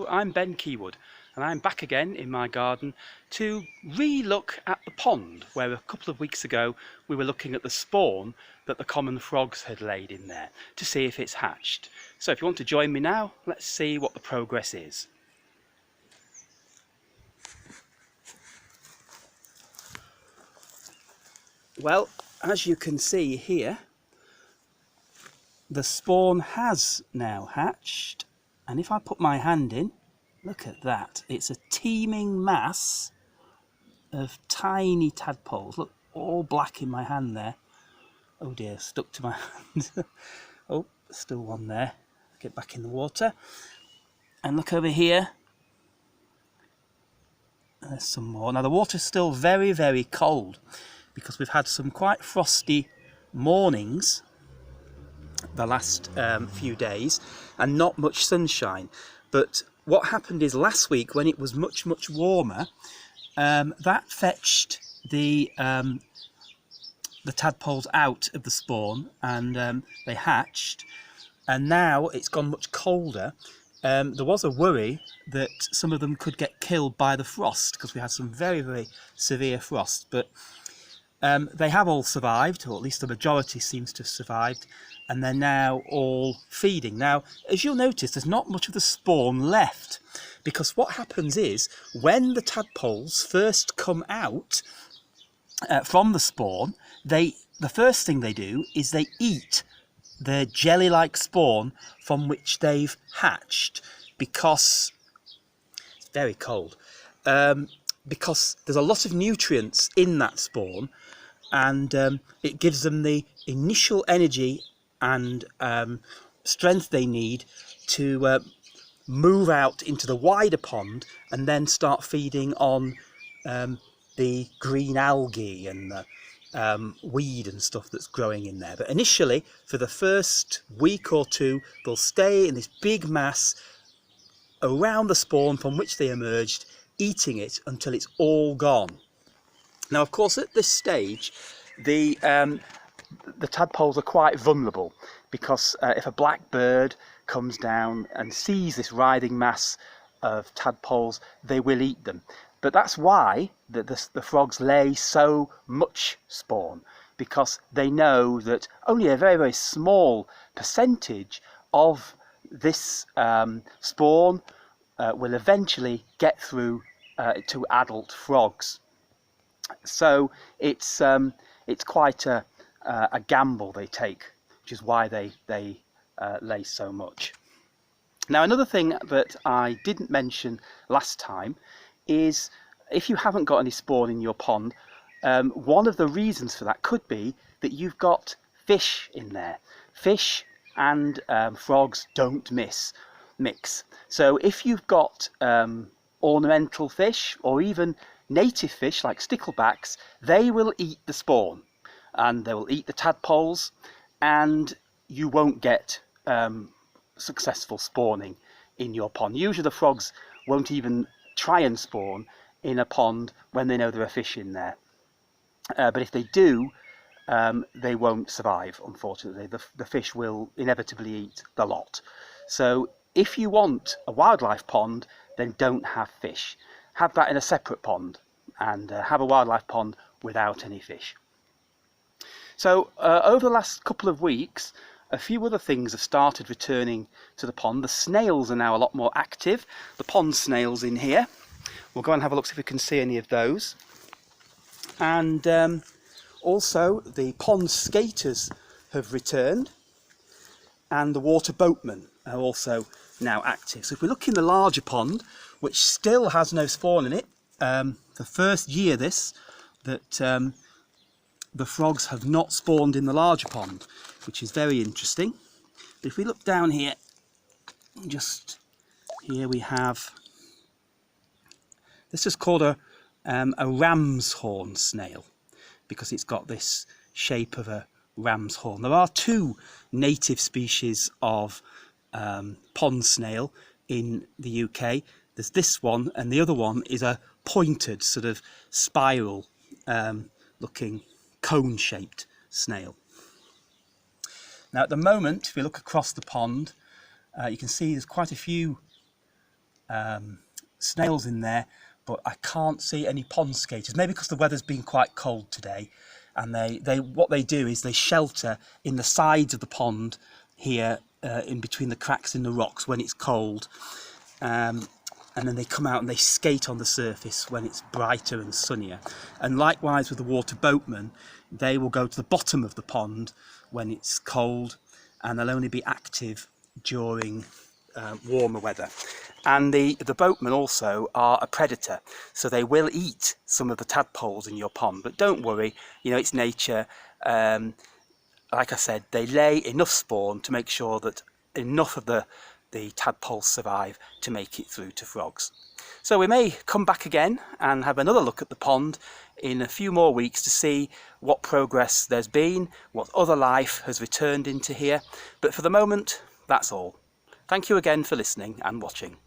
Hello, I'm Ben Keywood and I'm back again in my garden to re-look at the pond where a couple of weeks ago we were looking at the spawn that the common frogs had laid in there to see if it's hatched. So if you want to join me now, let's see what the progress is. Well, as you can see here, the spawn has now hatched, and if I put my hand in, look at that. It's a teeming mass of tiny tadpoles. Look, all black in my hand there. Oh dear, stuck to my hand. Oh, still one there. Get back in the water. And look over here. There's some more. Now the water's still very, very cold because we've had some quite frosty mornings the last few days and not much sunshine. But what happened is last week when it was much warmer, that fetched the tadpoles out of the spawn and they hatched, and now it's gone much colder. There was a worry that some of them could get killed by the frost because we had some very severe frost, but they have all survived, or at least the majority seems to have survived, and they're now all feeding. Now, as you'll notice, there's not much of the spawn left, because what happens is when the tadpoles first come out from the spawn, the first thing they do is they eat the jelly-like spawn from which they've hatched, because it's very cold, because there's a lot of nutrients in that spawn, and it gives them the initial energy and strength they need to move out into the wider pond and then start feeding on the green algae and the weed and stuff that's growing in there. But initially, for the first week or two, they'll stay in this big mass around the spawn from which they emerged, eating it until it's all gone. Now, of course, at this stage, the tadpoles are quite vulnerable, because if a black bird comes down and sees this writhing mass of tadpoles, they will eat them. But that's why the frogs lay so much spawn, because they know that only a very small percentage of this spawn will eventually get through to adult frogs. So it's quite a gamble they take, which is why they lay so much. Now, another thing that I didn't mention last time is, if you haven't got any spawn in your pond, one of the reasons for that could be that you've got fish in there. Fish and frogs don't mix. So if you've got ornamental fish or even native fish like sticklebacks, they will eat the spawn and they will eat the tadpoles, and you won't get successful spawning in your pond. Usually the frogs won't even try and spawn in a pond when they know there are fish in there. But if they do, they won't survive, unfortunately. The fish will inevitably eat the lot. So if you want a wildlife pond, then don't have fish. Have that in a separate pond, and have a wildlife pond without any fish. So over the last couple of weeks, a few other things have started returning to the pond. The snails are now a lot more active. The pond snails in here. We'll go and have a look, see if we can see any of those. And also the pond skaters have returned, and the water boatmen are also now active. So if we look in the larger pond, which still has no spawn in it, the first year that the frogs have not spawned in the larger pond, which is very interesting. But if we look down here, just here we have, this is called a ram's horn snail, because it's got this shape of a ram's horn. There are two native species of pond snail in the UK. There's this one, and the other one is a pointed sort of spiral looking cone-shaped snail. Now at the moment, if we look across the pond, you can see there's quite a few snails in there, but I can't see any pond skaters. Maybe because the weather's been quite cold today, and what they do is they shelter in the sides of the pond here, in between the cracks in the rocks when it's cold, and then they come out and they skate on the surface when it's brighter and sunnier. And likewise with the water boatmen, they will go to the bottom of the pond when it's cold, and they'll only be active during warmer weather. And the boatmen also are a predator, so they will eat some of the tadpoles in your pond. But don't worry, you know, it's nature. Like I said, they lay enough spawn to make sure that enough of the tadpoles survive to make it through to frogs. So we may come back again and have another look at the pond in a few more weeks to see what progress there's been, what other life has returned into here. But for the moment, that's all. Thank you again for listening and watching.